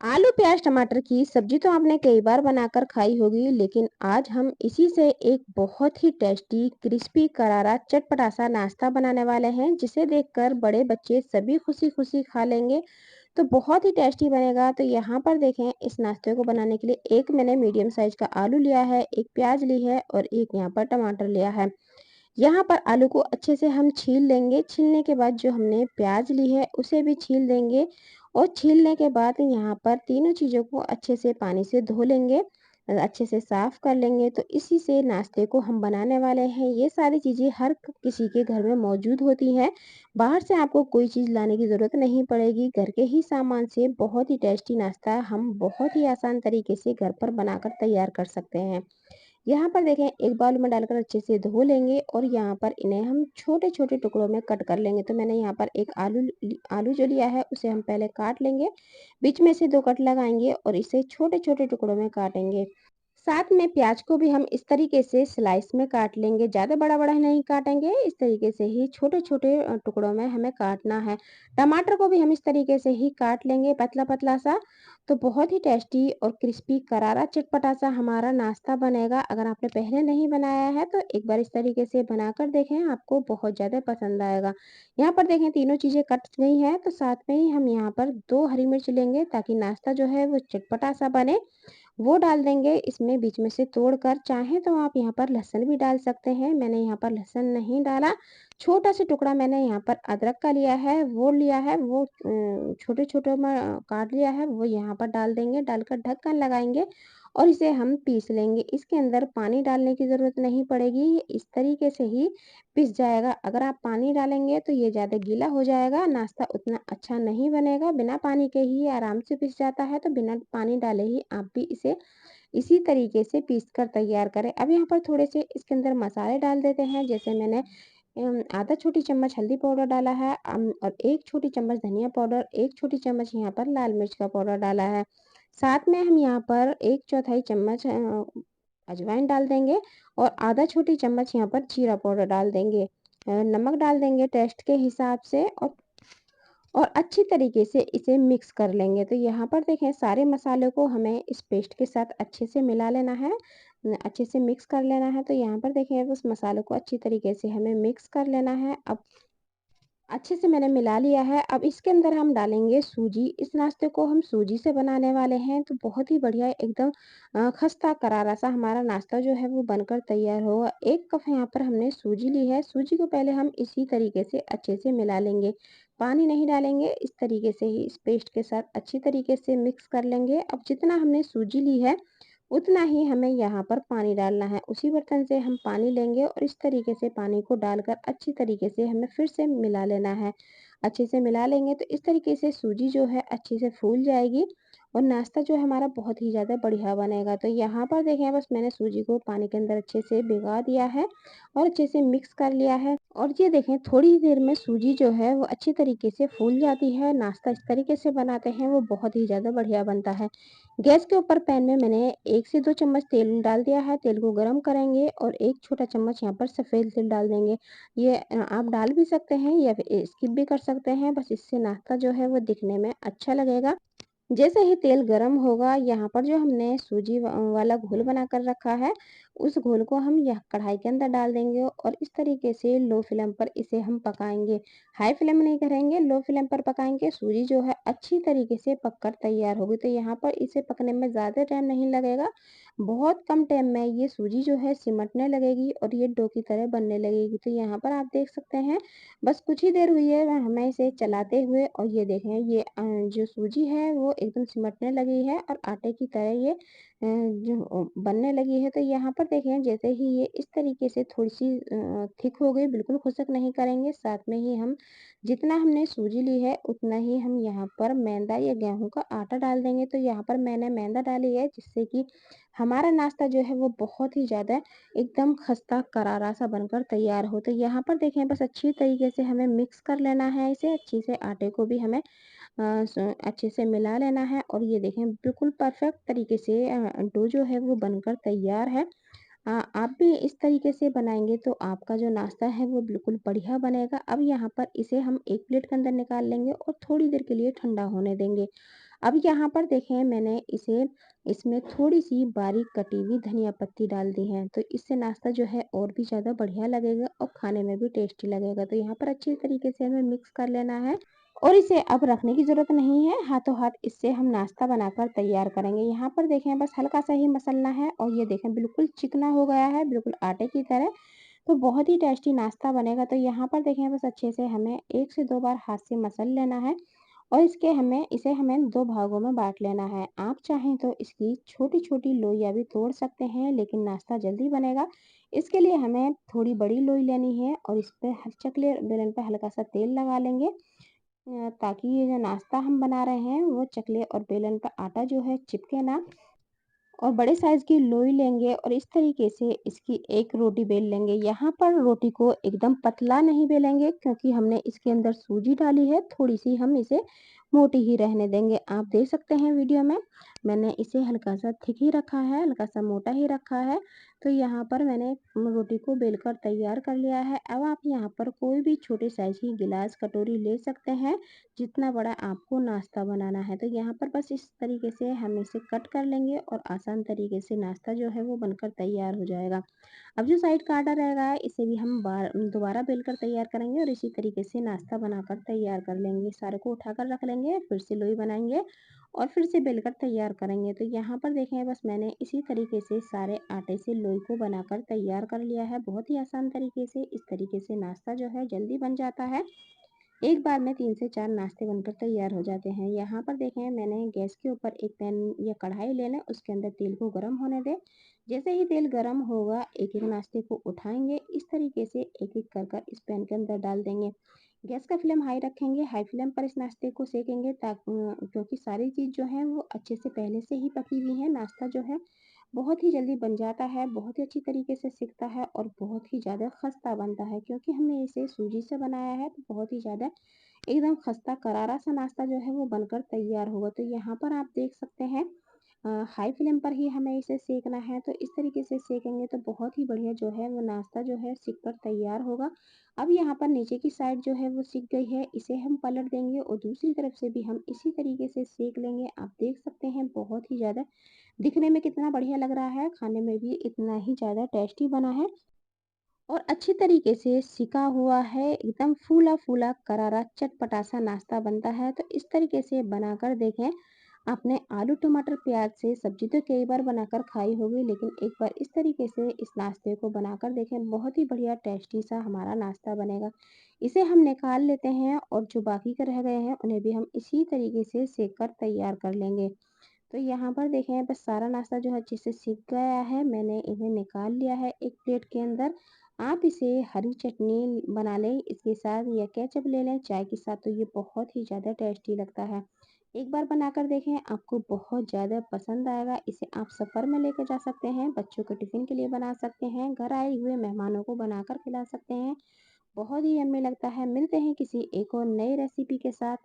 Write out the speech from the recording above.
आलू प्याज टमाटर की सब्जी तो आपने कई बार बनाकर खाई होगी, लेकिन आज हम इसी से एक बहुत ही टेस्टी क्रिस्पी करारा चटपटा सा नाश्ता बनाने वाले हैं, जिसे देखकर बड़े बच्चे सभी खुशी खुशी खा लेंगे। तो बहुत ही टेस्टी बनेगा। तो यहाँ पर देखें, इस नाश्ते को बनाने के लिए एक मैंने मीडियम साइज का आलू लिया है, एक प्याज ली है और एक यहाँ पर टमाटर लिया है। यहाँ पर आलू को अच्छे से हम छील लेंगे। छीलने के बाद जो हमने प्याज ली है उसे भी छील देंगे और छीलने के बाद यहाँ पर तीनों चीज़ों को अच्छे से पानी से धो लेंगे, अच्छे से साफ कर लेंगे। तो इसी से नाश्ते को हम बनाने वाले हैं। ये सारी चीज़ें हर किसी के घर में मौजूद होती हैं। बाहर से आपको कोई चीज़ लाने की ज़रूरत नहीं पड़ेगी। घर के ही सामान से बहुत ही टेस्टी नाश्ता हम बहुत ही आसान तरीके से घर पर बनाकर तैयार कर सकते हैं। यहाँ पर देखें, एक बाउल में डालकर अच्छे से धो लेंगे और यहाँ पर इन्हें हम छोटे-छोटे टुकड़ों में कट कर लेंगे। तो मैंने यहाँ पर एक आलू जो लिया है उसे हम पहले काट लेंगे। बीच में से 2 कट लगाएँगे और इसे छोटे-छोटे टुकड़ों में काटेंगे। साथ में प्याज को भी हम इस तरीके से स्लाइस में काट लेंगे। ज़्यादा बड़ा-बड़ा नहीं काटेंगे, इस तरीके से ही छोटे-छोटे टुकड़ों में हमें काटना है। टमाटर को भी हम इस तरीके से ही काट लेंगे पतला-पतला सा। तो बहुत ही टेस्टी और क्रिस्पी करारा चटपटा सा हमारा नाश्ता बनेगा। अगर आपने पहले नहीं बनाया है तो एक बार इस तरीके से बनाकर देखें, आपको बहुत ज़्यादा पसंद आएगा। यहाँ पर देखें, तीनों चीज़ें कट गई हैं, तो साथ में ही हम यहाँ पर 2 हरी मिर्च लेंगे ताकि नाश्ता जो है वो चटपटा सा बने। वो डाल देंगे इसमें बीच में से तोड़कर। चाहें तो आप यहाँ पर लहसुन भी डाल सकते हैं, मैंने यहाँ पर लहसुन नहीं डाला। छोटा-सा टुकड़ा मैंने यहाँ पर अदरक का लिया है, वो छोटे-छोटे में काट लिया है, वो यहाँ पर डाल देंगे। डालकर ढक्कन लगाएँगे और इसे हम पीस लेंगे। इसके अंदर पानी डालने की ज़रूरत नहीं पड़ेगी, ये इस तरीके से ही पिस जाएगा। अगर आप पानी डालेंगे तो ये ज़्यादा गीला हो जाएगा, नाश्ता उतना अच्छा नहीं बनेगा। बिना पानी के ही आराम से पिस जाता है, तो बिना पानी डाले ही आप भी इसे इसी तरीके से पीस कर तैयार करें। अब यहाँ पर थोड़े से इसके अंदर मसाले डाल देते हैं। जैसे मैंने आधा छोटी चम्मच हल्दी पाउडर डाला है, और 1 छोटी चम्मच धनिया पाउडर, 1 छोटी चम्मच यहाँ पर लाल मिर्च का पाउडर डाला है। साथ में हम यहाँ पर 1/4 चम्मच अजवाइन डाल देंगे और आधा छोटी चम्मच यहाँ पर जीरा पाउडर डाल देंगे। नमक डाल देंगे टेस्ट के हिसाब से और अच्छी तरीके से इसे मिक्स कर लेंगे। तो यहाँ पर देखें, सारे मसालों को हमें इस पेस्ट के साथ अच्छे से मिला लेना है, अच्छे से मिक्स कर लेना है। तो यहाँ पर देखें, उस मसालों को अच्छी तरीके से हमें मिक्स कर लेना है। अब अच्छे से मैंने मिला लिया है। अब इसके अंदर हम डालेंगे सूजी। इस नाश्ते को हम सूजी से बनाने वाले हैं, तो बहुत ही बढ़िया एकदम खस्ता करारा सा हमारा नाश्ता जो है वो बनकर तैयार होगा। 1 कप यहाँ पर हमने सूजी ली है। सूजी को पहले हम इसी तरीके से अच्छे से मिला लेंगे। पानी नहीं डालेंगे, इस तरीके से ही इस पेस्ट के साथ अच्छी तरीके से मिक्स कर लेंगे। अब जितना हमने सूजी ली है उतना ही हमें यहाँ पर पानी डालना है। उसी बर्तन से हम पानी लेंगे और इस तरीके से पानी को डालकर अच्छी तरीके से हमें फिर से मिला लेना है। अच्छे से मिला लेंगे तो इस तरीके से सूजी जो है अच्छे से फूल जाएगी और नाश्ता जो है हमारा बहुत ही ज़्यादा बढ़िया बनेगा। तो यहाँ पर देखें, बस मैंने सूजी को पानी के अंदर अच्छे से भिगा दिया है और अच्छे से मिक्स कर लिया है। और ये देखें, थोड़ी देर में सूजी जो है वो अच्छी तरीके से फूल जाती है। नाश्ता इस तरीके से बनाते हैं वो बहुत ही ज़्यादा बढ़िया बनता है। गैस के ऊपर पैन में मैंने 1 से 2 चम्मच तेल डाल दिया है। तेल को गरम करेंगे और 1 छोटा चम्मच यहाँ पर सफ़ेद तिल डाल देंगे। ये आप डाल भी सकते हैं या फिर स्किप भी कर सकते हैं, बस इससे नाश्ता जो है वो दिखने में अच्छा लगेगा। जैसे ही तेल गरम होगा, यहाँ पर जो हमने सूजी वाला घोल बना कर रखा है, उस घोल को हम यह कढ़ाई के अंदर डाल देंगे और इस तरीके से लो फ्लेम पर इसे हम पकाएँगे। हाई फ्लेम नहीं करेंगे, लो फ्लेम पर पकाएँगे। सूजी जो है अच्छी तरीके से पक कर तैयार होगी। तो यहाँ पर इसे पकने में ज़्यादा टाइम नहीं लगेगा। बहुत कम टाइम में ये सूजी जो है सिमटने लगेगी और ये डो की तरह बनने लगेगी। तो यहाँ पर आप देख सकते हैं, बस कुछ ही देर हुई है हमें इसे चलाते हुए और ये देखें, ये जो सूजी है वो एकदम सिमटने लगी है और आटे की तरह ये जो बनने लगी है। तो यहाँ पर देखें, जैसे ही ये इस तरीके से थोड़ी सी थिक हो गई, बिल्कुल खुशक नहीं करेंगे। साथ में ही हम जितना हमने सूजी ली है उतना ही हम यहाँ पर मैदा या गेहूं का आटा डाल देंगे। तो यहाँ पर मैंने मैदा डाली है, जिससे कि हमारा नाश्ता जो है वो बहुत ही ज़्यादा एकदम खस्ता करारा सा बनकर तैयार हो। तो यहाँ पर देखें, बस अच्छी तरीके से हमें मिक्स कर लेना है इसे, अच्छी से आटे को भी हमें अच्छे से मिला लेना है और ये देखें, बिल्कुल परफेक्ट तरीके से डो जो है वो बनकर तैयार है। आप भी इस तरीके से बनाएंगे तो आपका जो नाश्ता है वो बिल्कुल बढ़िया बनेगा। अब यहाँ पर इसे हम एक प्लेट के अंदर निकाल लेंगे और थोड़ी देर के लिए ठंडा होने देंगे। अब यहाँ पर देखें मैंने इसमें थोड़ी-सी बारीक कटी हुई धनिया पत्ती डाल दी है, तो इससे नाश्ता जो है और भी ज़्यादा बढ़िया लगेगा और खाने में भी टेस्टी लगेगा। तो यहाँ पर अच्छी तरीके से हमें मिक्स कर लेना है और इसे अब रखने की ज़रूरत नहीं है, हाथों-हाथ इससे हम नाश्ता बनाकर तैयार करेंगे। यहाँ पर देखें बस हल्का-सा ही मसलना है और ये देखें बिल्कुल चिकना हो गया है, बिल्कुल आटे की तरह। तो बहुत ही टेस्टी नाश्ता बनेगा। तो यहाँ पर देखें बस अच्छे से हमें 1 से 2 बार हाथ से मसल लेना है और इसे हमें 2 भागों में बाँट लेना है। आप चाहें तो इसकी छोटी-छोटी लोइयाँ भी तोड़ सकते हैं, लेकिन नाश्ता जल्दी बनेगा। इसके लिए हमें थोड़ी बड़ी लोई लेनी है और इस पे चकले बेलन पे हल्का-सा तेल लगा लेंगे ताकि ये जो नाश्ता हम बना रहे हैं, वो चकले और बेलन का आटा जो है चिपके ना। और बड़े साइज़ की लोई लेंगे और इस तरीके से इसकी एक रोटी बेल लेंगे। यहाँ पर रोटी को एकदम पतला नहीं बेलेंगे क्योंकि हमने इसके अंदर सूजी डाली है, थोड़ी-सी हम इसे मोटी ही रहने देंगे। आप देख सकते हैं वीडियो में, मैंने इसे हल्का-सा थिक ही रखा है, हल्का-सा मोटा ही रखा है। तो यहाँ पर मैंने रोटी को बेलकर तैयार कर लिया है। अब आप यहाँ पर कोई भी छोटे साइज़ की गिलास, कटोरी ले सकते हैं, जितना बड़ा आपको नाश्ता बनाना है। तो यहाँ पर बस इस तरीके से हम इसे कट कर लेंगे और आसान तरीके से नाश्ता जो है वो बनकर तैयार हो जाएगा। अब जो साइड का आटा रह गया है इसे भी हम दोबारा बेलकर तैयार करेंगे और इसी तरीके से नाश्ता बनाकर तैयार कर लेंगे। सारे को उठाकर रख लेंगे, फिर से लोई बनाएँगे और फिर से बेलकर तैयार करेंगे। तो यहाँ पर देखें बस मैंने इसी तरीके से सारे आटे से लोई को बनाकर तैयार कर लिया है। बहुत ही आसान तरीके से इस तरीके से नाश्ता जो है जल्दी बन जाता है। एक बार में 3 से 4 नाश्ते बनकर तैयार हो जाते हैं। यहाँ पर देखें मैंने गैस के ऊपर एक पैन या कढ़ाई ले लें, उसके अंदर तेल को गरम होने दें। जैसे ही तेल गरम होगा, एक-एक नाश्ते को उठाएँगे, इस तरीके से एक-एक कर कर इस पैन के अंदर डाल देंगे। गैस का फ्लेम हाई रखेंगे, हाई फ्लेम पर इस नाश्ते को सेकेंगे क्योंकि सारी चीज़ जो है वो अच्छे से पहले से ही पकी हुई है। नाश्ता जो है बहुत ही जल्दी बन जाता है, बहुत ही अच्छी तरीके से सिकता है और बहुत ही ज़्यादा खस्ता बनता है क्योंकि हमने इसे सूजी से बनाया है तो बहुत ही ज़्यादा एकदम खस्ता करारा सा नाश्ता जो है वो बनकर तैयार होगा। तो यहाँ पर आप देख सकते हैं हाई फ्लेम पर ही हमें इसे सेकना है, तो इस तरीके से सेकेंगे तो बहुत ही बढ़िया जो है वो नाश्ता जो है सिक कर तैयार होगा। अब यहाँ पर नीचे की साइड जो है वो सिक गई है, इसे हम पलट देंगे और दूसरी तरफ से भी हम इसी तरीके से सेक लेंगे। आप देख सकते हैं बहुत ही ज़्यादा दिखने में कितना बढ़िया लग रहा है, खाने में भी इतना ही ज़्यादा टेस्टी बना है और अच्छी तरीके से सिका हुआ है, एकदम फूला-फूला करारा चटपटा-सा नाश्ता बनता है। तो इस तरीके से बनाकर देखें। आपने आलू, टमाटर, प्याज़ से सब्ज़ी तो कई बार बनाकर खाई होगी, लेकिन एक बार इस तरीके से इस नाश्ते को बनाकर देखें, बहुत ही बढ़िया टेस्टी सा हमारा नाश्ता बनेगा। इसे हम निकाल लेते हैं और जो बाकी के रह गए हैं, उन्हें भी हम इसी तरीके से सेक कर तैयार कर लेंगे। तो यहाँ पर देखें बस सारा नाश्ता जो है अच्छे से सिक गया है, मैंने इन्हें निकाल लिया है एक प्लेट के अंदर। आप इसे हरी चटनी बना लें इसके साथ या केचप ले लें चाय के साथ, तो ये बहुत ही ज़्यादा टेस्टी लगता है। एक बार बनाकर देखें, आपको बहुत ज़्यादा पसंद आएगा। इसे आप सफ़र में लेके जा सकते हैं, बच्चों के टिफ़िन के लिए बना सकते हैं, घर आए हुए मेहमानों को बनाकर खिला सकते हैं। बहुत ही यम्मी लगता है। मिलते हैं किसी एक और नई रेसिपी के साथ।